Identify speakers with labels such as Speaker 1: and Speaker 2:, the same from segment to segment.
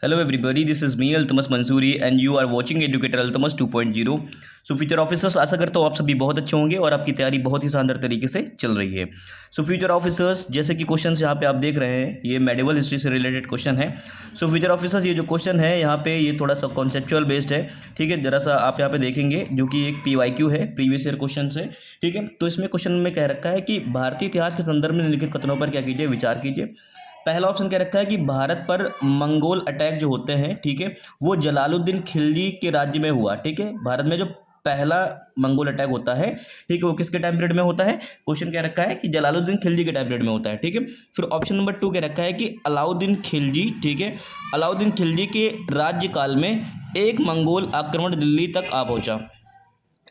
Speaker 1: Hello everybody, this is me Altmas Mansoori and you are watching Educator Altmas 2.0। So future officers, आशा करता हूँ आप सभी बहुत अच्छे होंगे और आपकी तैयारी बहुत ही शानदार तरीके से चल रही है। सो फ्यूचर ऑफिसर्स, जैसे कि क्वेश्चन यहाँ पे आप देख रहे हैं, ये मेडिवल हिस्ट्री से रिलेटेड क्वेश्चन है। सो फ्यूचर ऑफिसर्स, ये जो क्वेश्चन है यहाँ पे ये थोड़ा सा कॉन्सेप्चुअल बेस्ड है। ठीक है, जरा सा आप यहाँ पे देखेंगे जो कि एक PYQ है, प्रीवियस ईयर क्वेश्चन है। ठीक है, तो इसमें क्वेश्चन में कह रखा है कि भारतीय इतिहास के संदर्भ में निम्नलिखित कथनों पर क्या कीजिए, विचार कीजिए। पहला ऑप्शन कह रखा है कि भारत पर मंगोल अटैक जो होते हैं, ठीक है, वो जलालुद्दीन खिलजी के राज्य में हुआ। ठीक है, भारत में जो पहला मंगोल अटैक होता है, ठीक है, वो किसके टाइम पीरियड में होता है, क्वेश्चन कह रखा है कि जलालुद्दीन खिलजी के टाइम पीरियड में होता है। ठीक है, फिर ऑप्शन नंबर 2 कह रखा है कि अलाउद्दीन खिलजी, ठीक है, अलाउद्दीन खिलजी के राज्यकाल में एक मंगोल आक्रमण दिल्ली तक आ पहुंचा,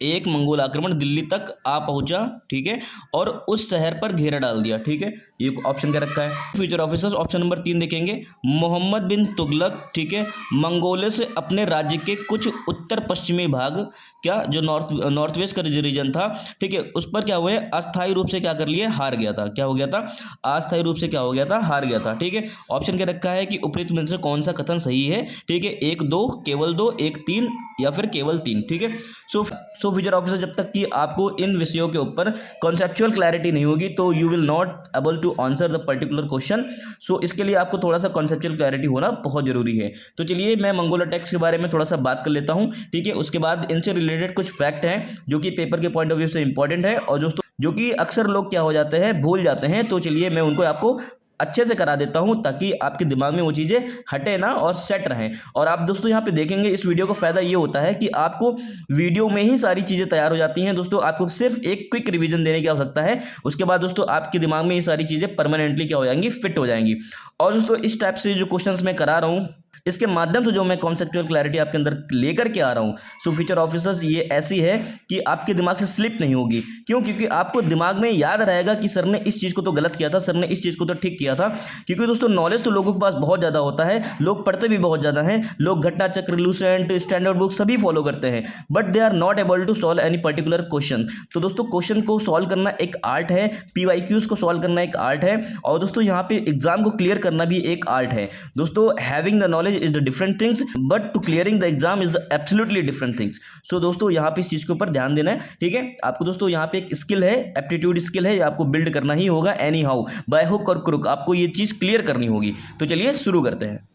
Speaker 1: एक मंगोल आक्रमण दिल्ली तक आ पहुंचा, ठीक है, और उस शहर पर घेरा डाल दिया। ठीक है, ये ऑप्शन क्या रखा है। फ्यूचर ऑफिसर्स, ऑप्शन नंबर 3 देखेंगे, मोहम्मद बिन तुगलक, ठीक है, मंगोलिया से अपने राज्य के कुछ उत्तर पश्चिमी भाग, क्या जो नॉर्थ वेस्ट का रीजन था, ठीक है, उस पर क्या हुए, अस्थायी रूप से क्या कर लिए, हार गया था। क्या हो गया था, अस्थायी रूप से क्या हो गया था, हार गया था। ठीक है, ऑप्शन क्या रखा है कि उपरोक्त में से कौन सा कथन सही है। ठीक है, 1 2, केवल 2, 1 3 या फिर केवल 3। ठीक है, सो फ्यूचर ऑफिसर, जब तक कि आपको इन विषयों के ऊपर कॉन्सेप्चुअल क्लैरिटी नहीं होगी तो you will not able to answer the particular question. So इसके लिए आपको थोड़ा सा कॉन्सेप्चुअल क्लैरिटी होना बहुत जरूरी है। तो चलिए मैं मंगोल अटैक्स के बारे में थोड़ा सा बात कर लेता हूं। ठीक है, उसके बाद इनसे रिलेटेड कुछ फैक्ट हैं जो कि पेपर के पॉइंट ऑफ व्यू से इंपॉर्टेंट है और दोस्तों जो कि अक्सर लोग क्या हो जाते हैं, भूल जाते हैं। तो चलिए मैं उनको आपको अच्छे से करा देता हूं ताकि आपके दिमाग में वो चीज़ें हटे ना और सेट रहें। और आप दोस्तों यहाँ पे देखेंगे इस वीडियो का फ़ायदा ये होता है कि आपको वीडियो में ही सारी चीज़ें तैयार हो जाती हैं। दोस्तों आपको सिर्फ एक क्विक रिवीजन देने की आवश्यकता है, उसके बाद दोस्तों आपके दिमाग में ये सारी चीज़ें परमानेंटली क्या हो जाएंगी, फिट हो जाएंगी। और दोस्तों इस टाइप से जो क्वेश्चंस मैं करा रहा हूँ, इसके माध्यम से जो मैं कॉन्सेप्चुअल क्लैरिटी आपके अंदर लेकर के आ रहा हूँ, सो फ्यूचर ऑफिसर्स, ये ऐसी है कि आपके दिमाग से स्लिप नहीं होगी। क्यों? क्योंकि आपको दिमाग में याद रहेगा कि सर ने इस चीज़ को तो गलत किया था, सर ने इस चीज़ को तो ठीक किया था। क्योंकि दोस्तों नॉलेज तो लोगों के पास बहुत ज़्यादा होता है, लोग पढ़ते भी बहुत ज़्यादा हैं, लोग Ghatna Chakra, Lucent, standard book सभी फॉलो करते हैं, but they are not able to solve any particular question. तो दोस्तों क्वेश्चन को सॉल्व करना एक आर्ट है, PYQs को सॉल्व करना एक आर्ट है, और दोस्तों यहाँ पे एग्जाम को क्लियर करना भी एक आर्ट है। दोस्तों having the knowledge is the different things, but to clearing the exam is absolutely different things. So दोस्तों यहाँ पे इस चीज के ऊपर ध्यान देना है। ठीक है, आपको दोस्तों यहाँ पे एक स्किल है, एप्टीट्यूड स्किल है, आपको बिल्ड करना ही होगा एनी हाउ, बाय हुक और क्रुक, आपको ये चीज क्लियर करनी होगी। तो चलिए शुरू करते हैं।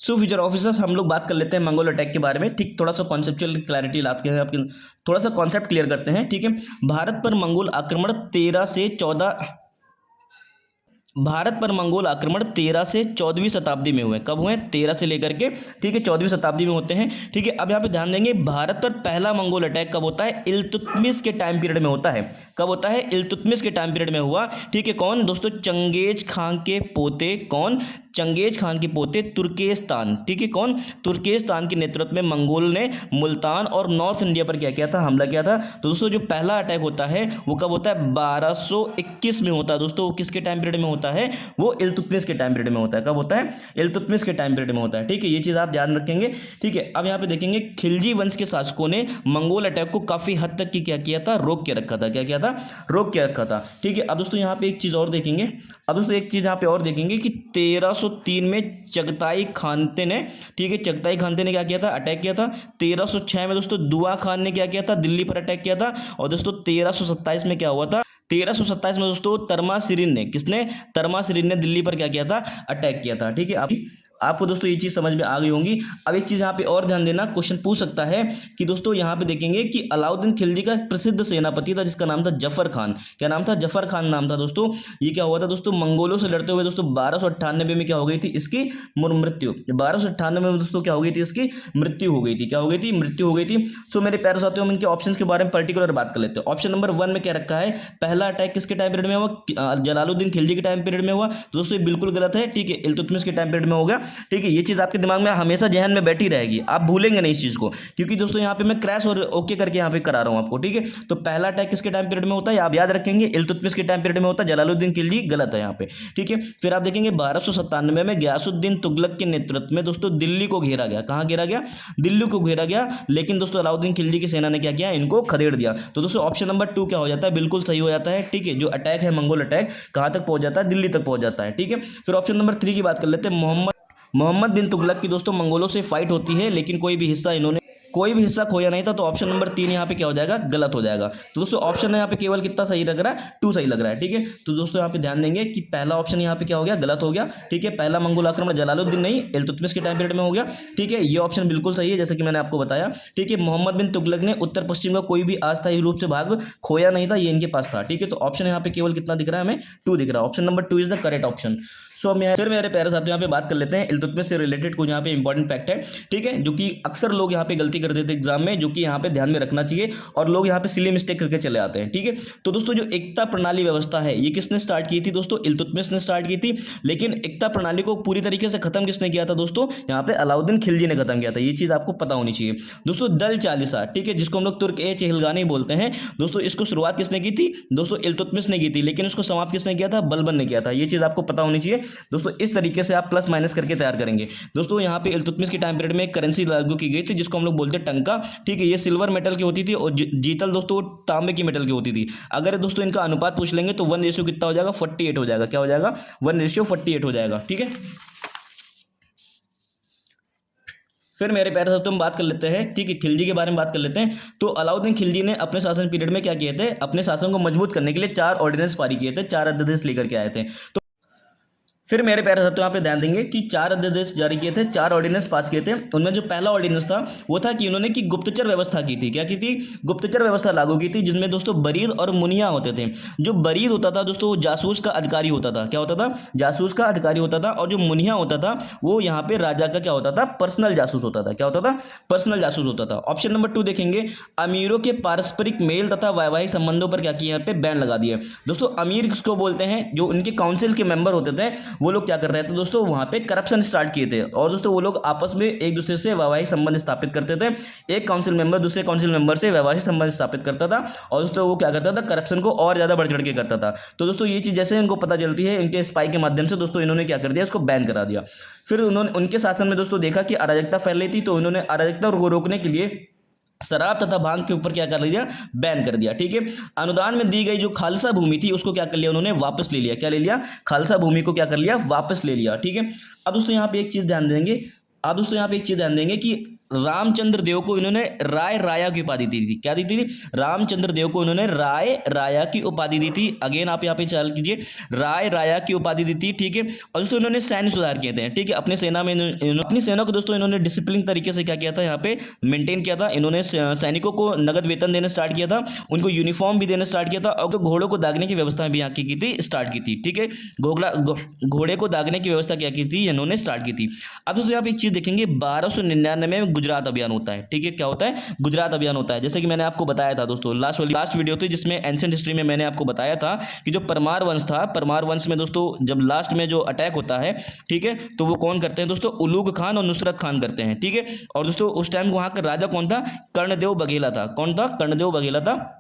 Speaker 1: सो फ्यूचर ऑफिसर्स, हम लोग बात कर लेते हैं मंगोल अटैक के बारे में। ठीक, थोड़ा सा कॉन्सेप्चुअल क्लैरिटी लाते हैं आपके, थोड़ा सा कॉन्सेप्ट क्लियर करते हैं। ठीक है, भारत पर मंगोल आक्रमण 13 से 14 भारत पर मंगोल आक्रमण 13 से 14वीं शताब्दी में हुए। कब हुए? 13 से लेकर के, ठीक है, 14वीं शताब्दी में होते हैं। ठीक है, अब यहाँ पे ध्यान देंगे, भारत पर पहला मंगोल अटैक कब होता है? इल्तुतमिश के टाइम पीरियड में होता है। कब होता है? इल्तुतमिश के टाइम पीरियड में हुआ। ठीक है, कौन दोस्तों? चंगेज खान के पोते, कौन? चंगेज खान के पोते तुर्केस्तान। ठीक है, कौन? तुर्केस्तान के नेतृत्व में मंगोल ने मुल्तान और नॉर्थ इंडिया पर क्या किया था? हमला किया था। तो दोस्तों जो पहला अटैक होता है वो कब होता है? 1221 में होता है। दोस्तों वो किसके टाइम पीरियड में होता है? वो इल्तुतमिश के टाइम पीरियड में होता है। कब होता है? इल्तुतमिश के टाइम पीरियड में होता है। ठीक है, ये चीज़ आप ध्यान रखेंगे। ठीक है, अब यहाँ पे देखेंगे, खिलजी वंश के शासकों ने मंगोल अटैक को काफ़ी हद तक की क्या किया था? रोक के रखा था। क्या किया था? रोक के रखा था। ठीक है, अब दोस्तों यहाँ पे एक चीज़ और देखेंगे, अब दोस्तों एक चीज़ यहाँ पे और देखेंगे कि 1303 में चगताई खानते ने, ठीक है, चगताई खानते ने क्या किया था? अटैक किया था। 1306 में दोस्तों दुआ खान ने क्या किया था? दिल्ली पर अटैक किया था। और दोस्तों 1327 में क्या हुआ था? 1327 में दोस्तों तरमासिरिन ने, किसने? तरमासिरिन ने दिल्ली पर क्या किया था? अटैक किया था। ठीक है, अभी आपको दोस्तों ये चीज़ समझ में आ गई होंगी। अब एक चीज़ यहाँ पे और ध्यान देना, क्वेश्चन पूछ सकता है कि दोस्तों यहाँ पे देखेंगे कि अलाउद्दीन खिलजी का प्रसिद्ध सेनापति था जिसका नाम था जफर खान। क्या नाम था? जफर खान नाम था। दोस्तों ये क्या हुआ था? दोस्तों मंगोलों से लड़ते हुए दोस्तों 1298 में क्या हो गई थी? इसकी मृत्यु। 1298 में दोस्तों क्या हो गई थी? इसकी मृत्यु हो गई थी। क्या हो गई थी? मृत्यु हो गई थी। सो मेरे प्यारे साथियों, हम इनके ऑप्शन के बारे में पर्टिकुलर बात कर लेते हैं। ऑप्शन नंबर 1 में क्या रखा है? पहला अटैक किसके टाइम पीरियड में हुआ? जलालुद्दीन खिलजी के टाइम पीरियड में हुआ। तो दोस्तों ये बिल्कुल गलत है। ठीक है, इल्तुतमिश के टाइम पीरियड में हो गया। ठीक है, ये चीज़ आपके दिमाग में हमेशा जहन में बैठी रहेगी, आप भूलेंगे नहीं इस चीज़ को, क्योंकि दोस्तों यहाँ पे मैं क्रैश और ओके करके यहाँ पे करा रहा हूँ आपको। ठीक है, तो पहला अटैक किसके टाइम पीरियड में होता है? आप याद रखेंगे, इल्तुतमिश के टाइम पीरियड में होता है। जलालुद्दीन खिलजी गलत है यहाँ पे। ठीक है, फिर आप देखेंगे 1297 में गयासुद्दीन तुगलक के नेतृत्व में दोस्तों दिल्ली को घेरा गया। कहाँ घेरा गया? दिल्ली को घेरा गया। लेकिन दोस्तों अलाउद्दीन खिलजी की सेना ने क्या किया? इनको खदेड़ दिया। तो दोस्तों ऑप्शन नंबर 2 क्या हो जाता है? बिल्कुल सही हो जाता है। ठीक है, जो अटैक है मंगोल अटैक, कहाँ तक पहुंच जाता है? दिल्ली तक पहुंच जाता है। ठीक है, फिर ऑप्शन नंबर 3 की बात कर लेते हैं। मोहम्मद बिन तुगलक की दोस्तों मंगोलों से फाइट होती है, लेकिन कोई भी हिस्सा खोया नहीं था, तो ऑप्शन नंबर 3 यहाँ पे क्या हो जाएगा, गलत हो जाएगा। तो दोस्तों ऑप्शन यहाँ पे केवल कितना सही लग रहा है, 2 सही लग रहा है, ठीक है। तो दोस्तों यहाँ पे ध्यान देंगे कि पहला ऑप्शन यहाँ पे क्या हो गया, गलत हो गया, ठीक है। पहला मंगोल आक्रमण जलालुद्दीन नहीं, इल्तुतमिश के टाइम पीरियड में हो गया, ठीक है। ये ऑप्शन बिल्कुल सही है, जैसे कि मैंने आपको बताया, ठीक है। मोहम्मद बिन तुगलक ने उत्तर पश्चिम का कोई भी अस्थायी रूप से भाग खोया नहीं था, ये इनके पास था, ठीक है। तो ऑप्शन यहाँ पे केवल कितना दिख रहा है, हमें 2 दिख रहा है। Option number 2 is the correct option. So फिर मेरे प्यारे साथियों यहाँ पे बात कर लेते हैं इल्तुतमिश से रिलेटेड कुछ यहाँ पे इंपॉर्टेंट फैक्ट है, ठीक है, जो कि अक्सर लोग यहाँ पे गलती कर देते हैं एग्जाम में, जो कि यहाँ पे ध्यान में रखना चाहिए, और लोग यहाँ पे सिली मिस्टेक करके चले आते हैं, ठीक है। तो दोस्तों जो एकता प्रणाली व्यवस्था है, ये किसने स्टार्ट की थी दोस्तों, इल्तुतमिश ने स्टार्ट की थी। लेकिन एकता प्रणाली को पूरी तरीके से खत्म किसने किया था दोस्तों, यहाँ पे अलाउद्दीन खिलजी ने खत्म किया था। ये चीज आपको पता होनी चाहिए दोस्तों। दल चालीसा, ठीक है, जिसको हम लोग तुर्क ए चहलगानी बोलते हैं दोस्तों, इसको शुरुआत किसने की थी दोस्तों, इल्तुतमिश ने की थी, लेकिन उसको समाप्त किसने किया था, बलबन ने किया था। ये चीज आपको पता होनी चाहिए दोस्तों। इस तरीके से आप प्लस माइनस करके तैयार करेंगे दोस्तों। यहाँ पे इल्तुतमिश के टाइम पीरियड में एक करेंसी लागू की गई थी, जिसको हम लोग बोलते हैं टंका, ठीक है। ये सिल्वर मेटल की होती थी, और जीतल दोस्तों तांबे की मेटल की होती थी। अगर दोस्तों इनका अनुपात पूछ लेंगे तो 1 रेशियो कितना हो जाएगा, 48 हो जाएगा। क्या हो जाएगा, 1:48 हो जाएगा, ठीक है। फिर मेरे प्यारे साथियों हम बात कर लेते हैं, ठीक है, खिलजी के बारे में बात कर लेते हैं। तो अलाउद्दीन खिलजी ने अपने शासन पीरियड में क्या किए थे, अपने शासन को मजबूत करने के लिए 4 ऑर्डिनेंस पारी किए थे, 4 अध्यादेश लेकर के आए थे। तो फिर मेरे प्यारे साथियों यहाँ पे ध्यान देंगे कि 4 अध्यादेश जारी किए थे, 4 ऑर्डिनेंस पास किए थे। उनमें जो पहला ऑर्डिनेंस था वो था कि उन्होंने की गुप्तचर व्यवस्था की थी। क्या की थी, गुप्तचर व्यवस्था लागू की थी, जिसमें दोस्तों बरीद और मुनिया होते थे। जो बरीद होता था दोस्तों, वो जासूस का अधिकारी होता था। क्या होता था, जासूस का अधिकारी होता था। और जो मुनिया होता था वो यहाँ पे राजा का क्या होता था, पर्सनल जासूस होता था। क्या होता था, पर्सनल जासूस होता था। ऑप्शन नंबर 2 देखेंगे, अमीरों के पारस्परिक मेल तथा वैवाहिक संबंधों पर क्या किया, यहाँ पे बैन लगा दिया दोस्तों। अमीर किसको बोलते हैं, जो उनके काउंसिल के मेंबर होते थे, वो लोग क्या कर रहे थे दोस्तों, वहां पे करप्शन स्टार्ट किए थे। और दोस्तों वो लोग आपस में एक दूसरे से वैवाहिक संबंध स्थापित करते थे। एक काउंसिल मेंबर दूसरे काउंसिल मेंबर से वैवाहिक संबंध स्थापित करता था, और दोस्तों वो क्या करता था, करप्शन को और ज्यादा बढ़ चढ़ के करता था। तो दोस्तों ये चीज जैसे इनको पता चलती है, इनके स्पाई के माध्यम से दोस्तों इन्होंने क्या कर दिया, इसको बैन करा दिया। फिर उन्होंने उनके शासन में दोस्तों देखा कि अराजकता फैल रही थी, तो उन्होंने अराजकता को रोकने के लिए शराब तथा भांग के ऊपर क्या कर दिया, बैन कर दिया, ठीक है। अनुदान में दी गई जो खालसा भूमि थी उसको क्या कर लिया, उन्होंने वापस ले लिया। क्या ले लिया, खालसा भूमि को क्या कर लिया, वापस ले लिया, ठीक है। अब दोस्तों यहाँ पे एक चीज ध्यान देंगे, कि रामचंद्र देव को इन्होंने राय राया की उपाधि दी थी। क्या दी थी, रामचंद्र देव को इन्होंने राय राया की उपाधि दी थी। अगेन आप यहाँ पे ख्याल कीजिए, राय राया की उपाधि दी थी, ठीक है। और दोस्तों इन्होंने सैन्य सुधार किए थे, ठीक है। अपने सेना में अपनी सेना को दोस्तों इन्होंने डिसिप्लिन तरीके से क्या किया था, यहाँ पे मेंटेन किया था। इन्होंने सैनिकों को नगद वेतन देना स्टार्ट किया था, उनको यूनिफॉर्म भी देना स्टार्ट किया था, और घोड़ों को दागने की व्यवस्था भी यहाँ की थी, स्टार्ट की थी, ठीक है। घोड़े को दागने की व्यवस्था क्या की थी, इन्होंने स्टार्ट की थी। अब दोस्तों यहाँ पे एक चीज देखेंगे, 1299 में गुजरात अभियान होता है, ठीक है। क्या होता है, गुजरात अभियान होता है। जैसे कि मैंने आपको बताया था दोस्तों, लास्ट वीडियो थी जिसमें एंशिएंट हिस्ट्री में मैंने आपको बताया था कि जो परमार वंश था, परमार वंश में दोस्तों जब लास्ट में जो अटैक होता है, ठीक है, तो वो कौन करते हैं दोस्तों, उलूग खान और नुसरत खान करते हैं, ठीक है। और दोस्तों उस टाइम वहां का राजा कौन था, कर्णदेव बघेला था। कौन था, कर्णदेव बघेला था।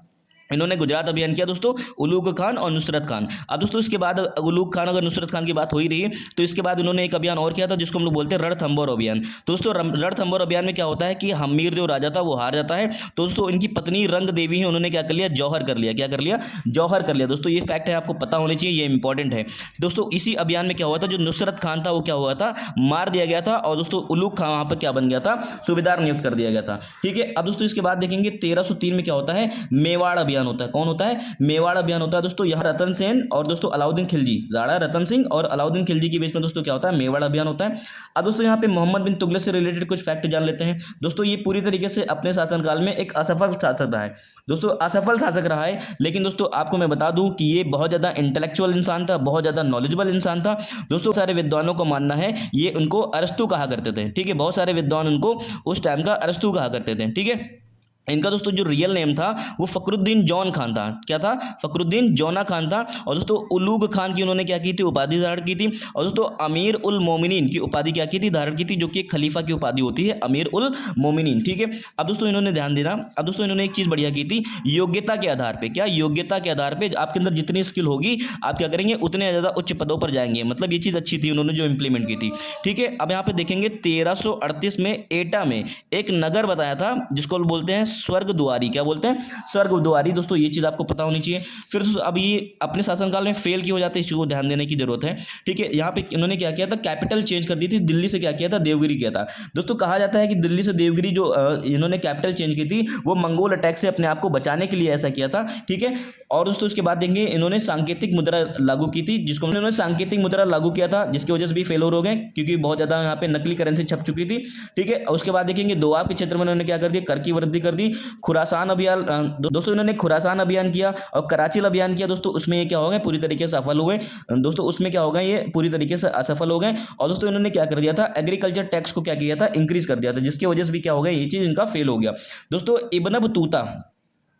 Speaker 1: इन्होंने गुजरात अभियान किया दोस्तों, उलूग खान और नुसरत खान। अब दोस्तों इसके बाद उलूग खान अगर नुसरत खान की बात हो ही रही है, तो इसके बाद इन्होंने एक अभियान और किया था जिसको हम लोग बोलते हैं रणथंभौर अभियान। दोस्तों रणथंभौर अभियान में क्या होता है कि हमीर जो राजा था वो हार जाता है, तो दोस्तों इनकी पत्नी रंग देवी है, उन्होंने क्या कर लिया, जौहर कर लिया। क्या कर लिया, जौहर कर लिया। दोस्तों ये फैक्ट है, आपको पता होनी चाहिए, ये इंपॉर्टेंट है दोस्तों। इसी अभियान में क्या हुआ था, जो नुसरत खान था वो क्या हुआ था, मार दिया गया था, और दोस्तों उलूग खान वहां पर क्या बन गया था, सूबेदार नियुक्त कर दिया गया था, ठीक है। अब दोस्तों इसके बाद देखेंगे 1303 में क्या होता है, मेवाड़ अभियान होता है। कौन होता है, मेवाड़ अभियान होता है दोस्तों। यहाँ रतन सेन और दोस्तों अलाउद्दीन खिलजी, राणा रतन सिंह और अलाउद्दीन खिलजी के बीच में दोस्तों क्या होता है, मेवाड़ अभियान होता है। अब दोस्तों यहाँ पे मोहम्मद बिन तुगलक से रिलेटेड कुछ फैक्ट जान लेते हैं दोस्तों। ये पूरी तरीके से अपने शासनकाल में एक असफल शासक रहा है दोस्तों, असफल शासक रहा है। लेकिन दोस्तों आपको मैं बता दूं कि ये बहुत ज्यादा इंटेलेक्चुअल इंसान था, बहुत ज्यादा नॉलेजेबल इंसान था दोस्तों। सारे विद्वानों को मानना है ये उनको अरस्तु कहा करते थे, ठीक है। बहुत सारे विद्वान उनको उस टाइम का अरस्तु कहा करते थे, ठीक है। इनका दोस्तों जो रियल नेम था वो फखरुद्दीन जौन खान था। क्या था, फखरुद्दीन जौना खान था। और दोस्तों उलूग खान की उन्होंने क्या की थी, उपाधि धारण की थी। और दोस्तों अमीर उल मोमिनीन की उपाधि क्या की थी, धारण की थी, जो कि एक खलीफा की उपाधि होती है, अमीर उल मोमिनीन, ठीक है। अब दोस्तों इन्होंने ध्यान देना, अब दोस्तों इन्होंने एक चीज बढ़िया की थी, योग्यता के आधार पर। क्या, योग्यता के आधार पर आपके अंदर जितनी स्किल होगी आप क्या करेंगे, उतने ज्यादा उच्च पदों पर जाएंगे। मतलब ये चीज अच्छी थी उन्होंने जो इंप्लीमेंट की थी, ठीक है। अब यहाँ पे देखेंगे 1338 में एटा में एक नगर बताया था जिसको बोलते हैं स्वर्गद्वारी। क्या बोलते हैं? स्वर्गद्वारी। दोस्तों ये चीज़ आपको पता होनी चाहिए। फिर दोस्तों अब ये अपने शासनकाल में फेल क्यों हो जाते हैं, इस चीज़ को ध्यान देने की जरूरत है। ठीक है, यहाँ पे इन्होंने क्या किया था, कैपिटल चेंज कर दी थी, दिल्ली से क्या किया था, देवगिरी किया था। दोस्तों कहा जाता है कि दिल्ली से देवगिरी जो इन्होंने कैपिटल चेंज की थी वो मंगोल अटैक से अपने आप को बचाने के लिए ऐसा किया था। ठीक है, और दोस्तों उसके बाद देखेंगे इन्होंने सांकेतिक मुद्रा लागू की थी, जिसको इन्होंने सांकेतिक मुद्रा लागू किया था, जिसकी वजह से भी फेलोर हो गए क्योंकि बहुत ज्यादा यहाँ पे नकली करेंसी छप चुकी थी। ठीक है, उसके बाद देखेंगे दोआब के क्षेत्र में इन्होंने क्या कर दिया, कर की वृद्धि कर दी। खुरासान अभियान, दोस्तों इन्होंने खुरासान अभियान किया और कराची अभियान किया। दोस्तों उसमें ये क्या हो गए, पूरी तरीके से सफल हो गए। दोस्तों उसमें क्या हो गए, ये पूरी तरीके से असफल हो गए। और दोस्तों इन्होंने क्या कर दिया था, एग्रीकल्चर टैक्स को क्या किया था, इंक्रीज कर दिया था, जिसकी वजह से भी क्या हो गया, ये चीज इनका फेल हो गया। दोस्तों इब्न बतूता,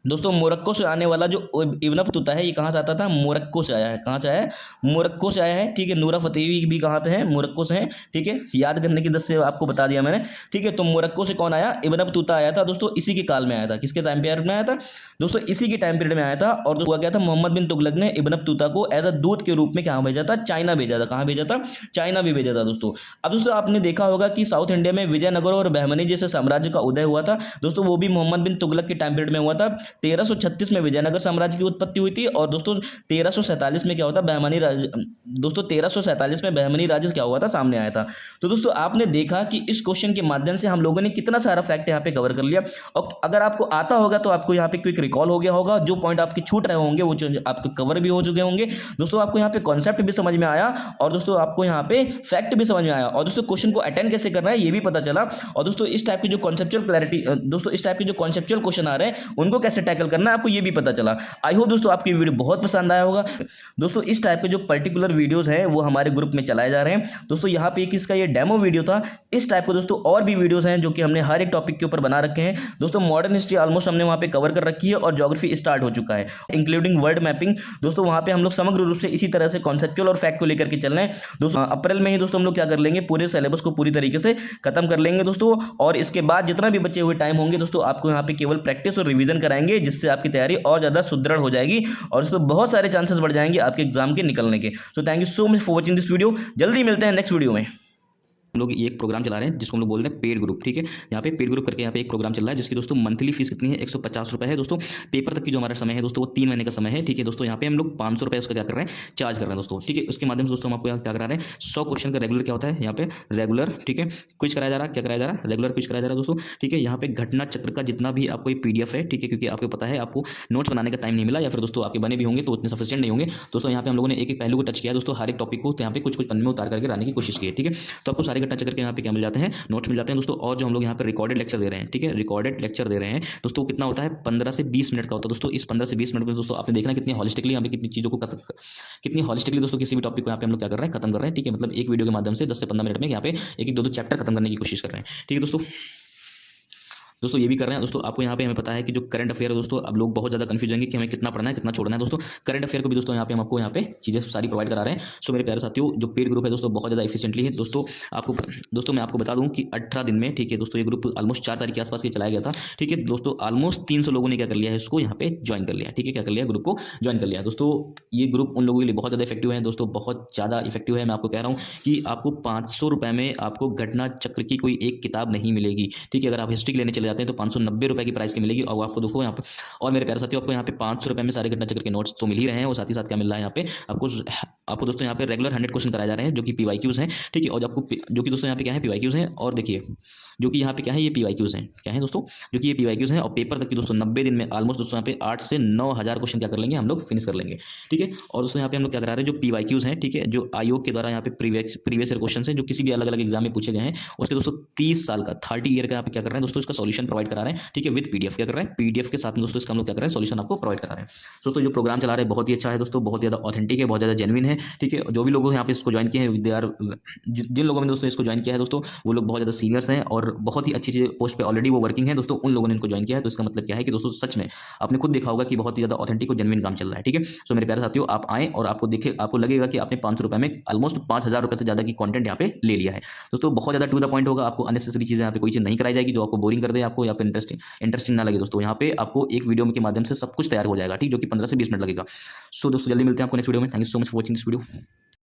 Speaker 1: दोस्तों मोरक्को से आने वाला जो इब्न बतूता है, ये कहाँ से आता था, मोरक्को से आया है। कहाँ से आया है, मोरक्को से आया है। ठीक है, नूरा फतेही भी कहाँ पे है, मोरक्को से है। ठीक है, याद करने की 10 से आपको बता दिया मैंने। ठीक है, तो मोरक्को से कौन आया, इब्न बतूता आया था। दोस्तों इसी के काल में आया था, किसके टाइम पीरियड में आया था, दोस्तों इसी के टाइम पीरियड में आया था। और हुआ क्या था, मोहम्मद बिन तुगलक ने इब्न बतूता को एज अ दूत के रूप में कहाँ भेजा था, चाइना भेजा था। कहाँ भेजा था, चाइना भी भेजा था। दोस्तों अब दोस्तों आपने देखा होगा कि साउथ इंडिया में विजयनगर और बहमनी जैसे साम्राज्य का उदय हुआ था। दोस्तों वो भी मोहम्मद बिन तुगलक के टाइम पीरियड में हुआ था। 1336 में विजयनगर साम्राज्य की उत्पत्ति हुई थी और दोस्तों 1347 में क्या होता, बहमनी राज, दोस्तों 1347 में बहमनी राज्य क्या हुआ था, सामने आया था। तो दोस्तों आपने देखा कि इस क्वेश्चन के माध्यम से हम लोगों ने कितना सारा फैक्ट यहाँ पे कवर कर लिया। और अगर आपको आता होगा तो आपको यहाँ पे क्विक रिकॉल हो गया होगा, जो पॉइंट आपके छूट रहे होंगे वो आपके कवर भी हो चुके होंगे। दोस्तों आपको यहाँ पे कॉन्सेप्ट भी समझ में आया और दोस्तों आपको यहाँ पे फैक्ट भी समझ में आया और दोस्तों क्वेश्चन को अटेंड कैसे करना है ये भी पता चला। और दोस्तों इस टाइप की जो कॉन्सेप्चुअल क्लैरिटी, दोस्तों इस टाइप के जो कॉन्सेप्चुअल क्वेश्चन आ रहे हैं उनको कैसे टैकल करना है आपको ये भी पता चला। आई होप दोस्तों आपकी वीडियो बहुत पसंद आया होगा। दोस्तों इस टाइप के जो पर्टिकुलर वीडियोस हैं वो हमारे ग्रुप में चलाए जा रहे हैं। दोस्तों यहाँ पे एक इसका ये डेमो वीडियो था। इस टाइप के दोस्तों और भी वीडियोस हैं जो कि हमने हर एक टॉपिक के ऊपर बना रखे हैं। दोस्तों मॉडर्न हिस्ट्री ऑलमोस्ट हमने वहाँ पे कवर कर रखी है और ज्योग्राफी स्टार्ट हो चुका है, इंक्लूडिंग वर्ल्ड मैपिंग। दोस्तों वहाँ पे हम लोग समग्र रूप से इसी तरह से कॉन्सेप्चुअल और फैक्ट को लेकर के चल रहे हैं। दोस्तों अप्रैल में ही दोस्तों हम लोग क्या कर लेंगे, पूरे सिलेबस को पूरी तरीके से खत्म कर लेंगे दोस्तों। और इसके बाद जितना भी बचे हुए टाइम होंगे दोस्तों आपको यहाँ पे केवल प्रैक्टिस और रिवीजन कराएंगे, जिससे आपकी तैयारी और ज़्यादा सुदृढ़ हो जाएगी और दोस्तों बहुत सारे चांसेस बढ़ जाएंगे आपके एग्जाम के निकलने के। So thank you so much for watching this video. जल्दी मिलते हैं नेक्स्ट वीडियो में। हम लोग एक प्रोग्राम चला रहे हैं जिसको हम लोग बोलते हैं पेड ग्रुप। ठीक है, यहाँ पे पेड ग्रुप करके यहाँ पे एक प्रोग्राम चल रहा है जिसकी दोस्तों मंथली फीस कितनी है, 150 रुपये है दोस्तों। पेपर तक की जो हमारा समय है दोस्तों वो 3 महीने का समय है। ठीक है दोस्तों, यहाँ पे हम लोग 500 रुपये उसका क्या कर रहे हैं, चार्ज कर रहे हैं दोस्तों। ठीक है, उसके माध्यम से दोस्तों हम आपको क्या करा रहे हैं, 100 क्वेश्चन का रेगुलर क्या होता है यहाँ पे रेगुलर। ठीक है, क्विज कराया जा रहा है, क्या कराया जा रहा है, रेगुलर क्विज कराया जा रहा है दोस्तों। ठीक है, यहाँ पे घटना चक्र का जितना भी आपको PDF है, ठीक है, क्योंकि आपको पता है आपको नोट्स बनाने का टाइम नहीं मिला या फिर दोस्तों आपके बने भी होंगे तो उतने सफिशिएंट नहीं होंगे दोस्तों। यहाँ पे हम लोगों ने एक एक पहलू को टच किया दोस्तों, हर एक टॉपिक को यहाँ पे कुछ कुछ पन्ने में उतार करके लाने की कोशिश की है। ठीक है, तो आपको सारे घटना चक्र के यहाँ पे क्या मिल जाते हैं, नोट्स मिल जाते हैं दोस्तों। और जो हम लोग यहाँ पे रिकॉर्डेड लेक्चर दे रहे हैं, ठीक है, रिकॉर्डेड लेक्चर दे रहे हैं दोस्तों, कितना होता है 15 से 20 मिनट का होता है दोस्तों। इस 15 से 20 मिनट में दोस्तों आपने देखना कितनी हॉलिस्टिकली यहाँ पे कितनी चीज़ों को कितनी हॉलिस्टिकली दोस्तों किसी भी टॉपिक को यहाँ पे हम लोग क्या कर रहे हैं, खत्म कर रहे हैं। ठीक है, मतलब एक वीडियो के माध्यम से 10 से 15 मिनट में यहाँ पे एक एक दो चैप्टर खत्म करने की कोशिश कर रहे हैं। ठीक है दोस्तों ये भी कर रहे हैं दोस्तों। आपको यहाँ पे हमें पता है कि जो करंट अफेयर है दोस्तों, अब लोग बहुत ज़्यादा कंफ्यूज होंगे कि हमें कितना पढ़ना है कितना छोड़ना है दोस्तों। करंट अफेयर को भी दोस्तों यहाँ पे हम आपको यहाँ पे चीज़ें सारी प्रोवाइड करा रहे हैं। सो मेरे प्यारे साथियों, जो पेड ग्रुप है दोस्तों बहुत ज़्यादा एफिशिएंटली है दोस्तों। दोस्तों मैं आपको बता दूँ कि 18 दिन में, ठीक है दोस्तों, ये ग्रुप ऑलमोस्ट 4 तारीख के आसपास के चलाया गया था। ठीक है दोस्तों, ऑलमोस्ट 300 लोगों ने क्या कर लिया है, इसको यहाँ पे ज्वाइन कर लिया। ठीक है, क्या कर लिया, ग्रुप को ज्वाइन कर लिया दोस्तों। ये ग्रुप उन लोगों के लिए बहुत ज़्यादा इफेक्टिव है दोस्तों, बहुत ज़्यादा इफेक्टिव है। मैं आपको कह रहा हूँ कि आपको 500 रुपये में आपको घटना चक्र की कोई एक किताब नहीं मिलेगी। ठीक है, अगर आप हिस्ट्री लेने चले जाते हैं तो 590 रुपये की प्राइस की मिलेगी। और आपको देखो यहाँ पे, और मेरे प्यारे साथियों, आपको यहाँ पे 500 रुपये में सारे घटना चक्र के नोट्स तो मिल ही रहे हैं और साथ ही साथ क्या मिल रहा है यहाँ पे आपको दोस्तों यहाँ पे रेगुलर 100 क्वेश्चन कराए जा रहे हैं जो कि PYQs हैं। ठीक है, और आपको जो कि दोस्तों यहाँ पे क्या है, PYQs हैं। और देखिए जो कि यहाँ पे क्या है, ये PYQs हैं। क्या है दोस्तों, जो कि ये PYQs हैं। और पेपर तक की दोस्तों 90 दिन में ऑलमोस्ट दोस्तों यहाँ पे 8 से 9,000 क्वेश्चन क्या कर लेंगे, हम लोग फिनिश कर लेंगे। ठीक है, और दोस्तों यहाँ पे हम लोग क्या करा रहे हैं, जो PYQs हैं, ठीक है, जो आयोग के द्वारा यहाँ पे प्रीवियस ईयर क्वेश्चन हैं जो किसी भी अलग अलग एग्जाम में पूछे गए हैं, उसके दोस्तों 30 साल का 30 ईयर का यहाँ पे क्या कर रहे हैं दोस्तों, इसका सॉल्यूशन प्रोवाइड करा रहे हैं। ठीक है, विद PDF क्या कर रहे हैं, PDF के साथ में दोस्तों इसका हम लोग क्या कर रहे हैं, सॉल्यूशन आपको प्रोवाइड करा रहे हैं दोस्तों। जो प्रोग्राम चला रहे हैं बहुत ही अच्छा है दोस्तों, बहुत ज़्यादा ऑथेंटिक है, बहुत ज़्यादा जेन्युइन है। ठीक है, जो भी लोग यहाँ पे इसको ज्वाइन किए हैं, जिन लोगों ने दोस्तों इसको ज्वाइन किया है दोस्तों, वो लोग बहुत ज़्यादा सीनियर्स हैं और बहुत ही अच्छी पोस्ट पे ऑलरेडी वो वर्किंग है दोस्तों। उन लोगों ने इनको ज्वाइन किया है, तो इसका मतलब क्या है कि दोस्तों सच में आपने खुद देखा होगा कि बहुत ही ज़्यादा ऑथेंटिक और जेन्युइन काम चल रहा है। ठीक है, सो मेरे प्यारे साथियों, आप आएँ और आपको लगेगा कि आपने 500 रुपये में ऑलमोस्ट 5,000 रुपये से ज़्यादा की कंटेंट यहाँ पे ले लिया है दोस्तों। बहुत ज़्यादा टू द पॉइंट होगा, आपको अननेसेसरी चीज़ें यहाँ पे कोई चीज़ नहीं कराई जाएगी जो आपको बोरिंग कर दे आपको या फिर इंटरेस्टिंग ना लगे दोस्तों। यहाँ पे आपको एक वीडियो के माध्यम से सब कुछ तैयार हो जाएगा, ठीक, जो कि 15 से 20 मिनट लगेगा। सो दोस्तों जल्दी मिलते हैं आपको नेक्स्ट वीडियो में। Thank you so much for watching this video.